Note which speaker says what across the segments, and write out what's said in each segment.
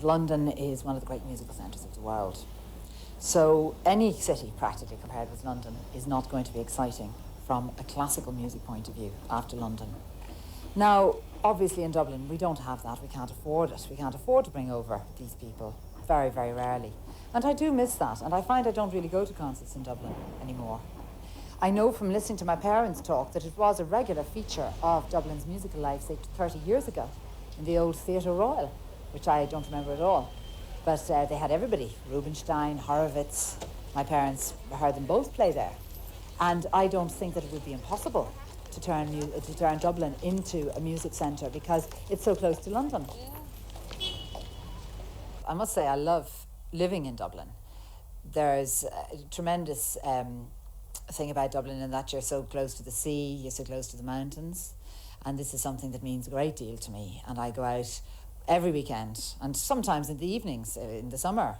Speaker 1: London is one of the great musical centres of the world. So any city, practically, compared with London, is not going to be exciting from a classical music point of view after London. Now, obviously in Dublin, we don't have that. We can't afford it. We can't afford to bring over these people, very, very rarely. And I do miss that, and I find I don't really go to concerts in Dublin anymore. I know from listening to my parents talk that it was a regular feature of Dublin's musical life, say 30 years ago, in the old Theatre Royal, which I don't remember at all. But they had everybody, Rubinstein, Horowitz. My parents heard them both play there. And I don't think that it would be impossible to turn Dublin into a music centre because it's so close to London. Yeah. I must say I love living in Dublin. There's a tremendous thing about Dublin in that you're so close to the sea, you're so close to the mountains, and this is something that means a great deal to me. And I go out every weekend, and sometimes in the evenings in the summer,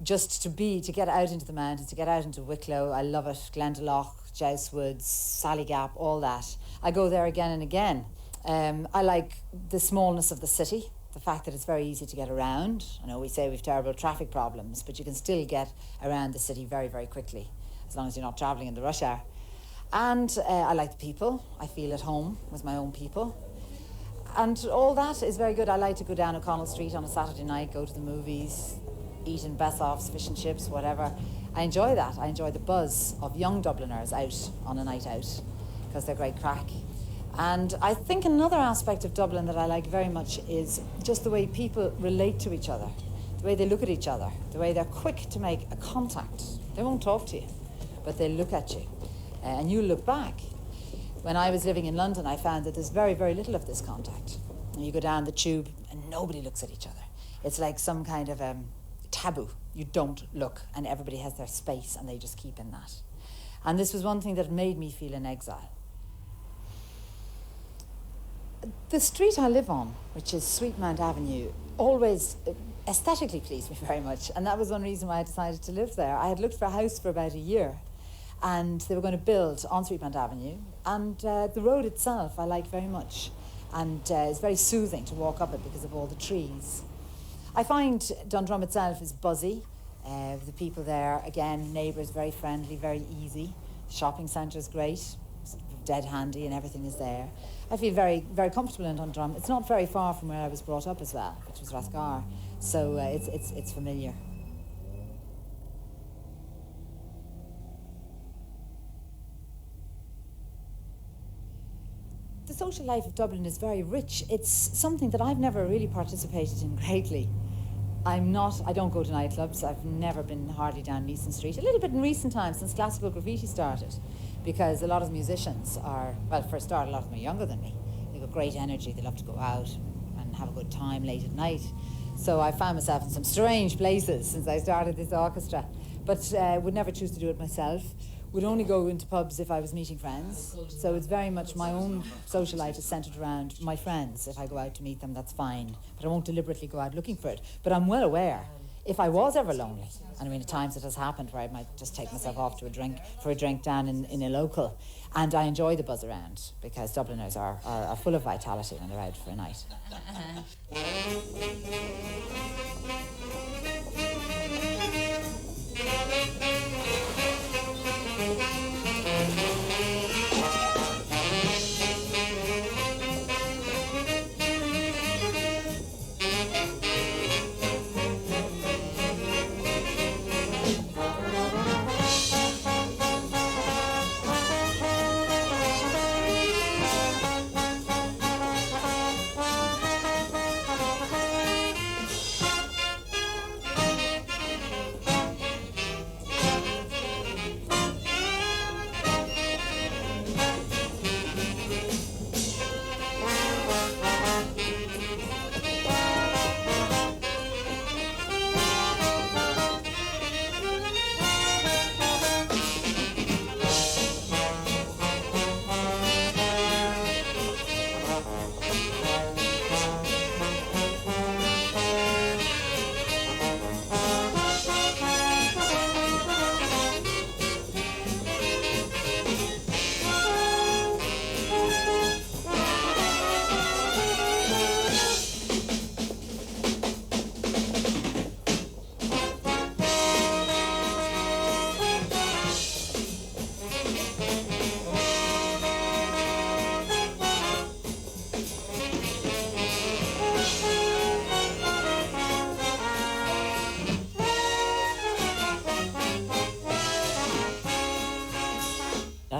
Speaker 1: just to get out into the mountains, to get out into Wicklow. I love it. Glendalough, Jouse Woods, Sally Gap, all that. I go there again and again. I like the smallness of the city, the fact that it's very easy to get around. I know we say we've terrible traffic problems, but you can still get around the city very, very quickly, as long as you're not travelling in the rush hour. And I like the people. I feel at home with my own people. And all that is very good. I like to go down O'Connell Street on a Saturday night, go to the movies, eat in Bessoff's, fish and chips, whatever. I enjoy that. I enjoy the buzz of young Dubliners out on a night out because they're great crack. And I think another aspect of Dublin that I like very much is just the way people relate to each other, the way they look at each other, the way they're quick to make a contact. They won't talk to you, but they look at you, and you look back. When I was living in London, I found that there's very, very little of this contact. And you go down the tube and nobody looks at each other. It's like some kind of taboo. You don't look, and everybody has their space and they just keep in that. And this was one thing that made me feel in exile. The street I live on, which is Sweetmount Avenue, always aesthetically pleased me very much, and that was one reason why I decided to live there. I had looked for a house for about a year, and they were going to build on Sweetmount Avenue, and the road itself I like very much, and it's very soothing to walk up it because of all the trees. I find Dundrum itself is buzzy. The people there, again, neighbours, very friendly, very easy. The shopping centre is great, dead handy, and everything is there. I feel very, very comfortable in Dundrum. It's not very far from where I was brought up as well, which was Rathgar, so it's familiar. The social life of Dublin is very rich. It's something that I've never really participated in greatly. I don't go to nightclubs. I've never been hardly down Neeson Street. A little bit in recent times, since Classical Graffiti started, because a lot of the musicians are, well, for a start, a lot of them are younger than me. They've got great energy. They love to go out and have a good time late at night. So I found myself in some strange places since I started this orchestra, but would never choose to do it myself. Would only go into pubs if I was meeting friends. So it's very much my own social life is centred around my friends. If I go out to meet them, that's fine. But I won't deliberately go out looking for it. But I'm well aware, if I was ever lonely, and I mean at times it has happened where I might just take myself off to a drink down in a local, and I enjoy the buzz around, because Dubliners are full of vitality when they're out for a night.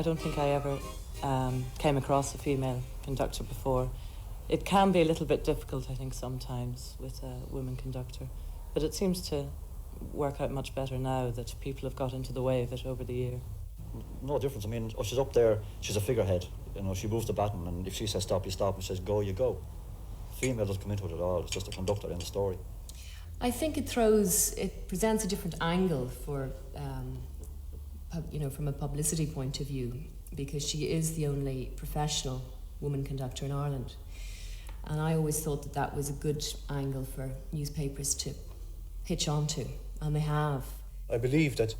Speaker 2: I don't think I ever came across a female conductor before. It can be a little bit difficult, I think, sometimes with a woman conductor, but it seems to work out much better now that people have got into the way of it over the year.
Speaker 3: No difference. I mean, she's up there, she's a figurehead. You know, she moves the baton, and if she says stop, you stop. If she says go, you go. Female doesn't come into it at all. It's just a conductor in the story.
Speaker 4: I think it presents a different angle for, from a publicity point of view, because she is the only professional woman conductor in Ireland. And I always thought that that was a good angle for newspapers to hitch onto, and they have.
Speaker 5: I believe that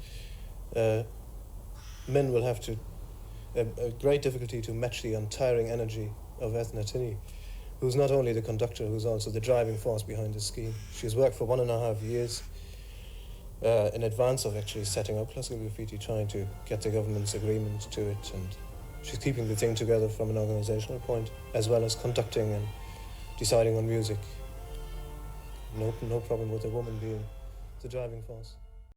Speaker 5: men will have a great difficulty to match the untiring energy of Eithne Tinney, who's not only the conductor, who's also the driving force behind the scheme. She's worked for 1.5 years in advance of actually setting up Classical Graffiti, trying to get the government's agreement to it, and she's keeping the thing together from an organisational point, as well as conducting and deciding on music. No problem with a woman being the driving force.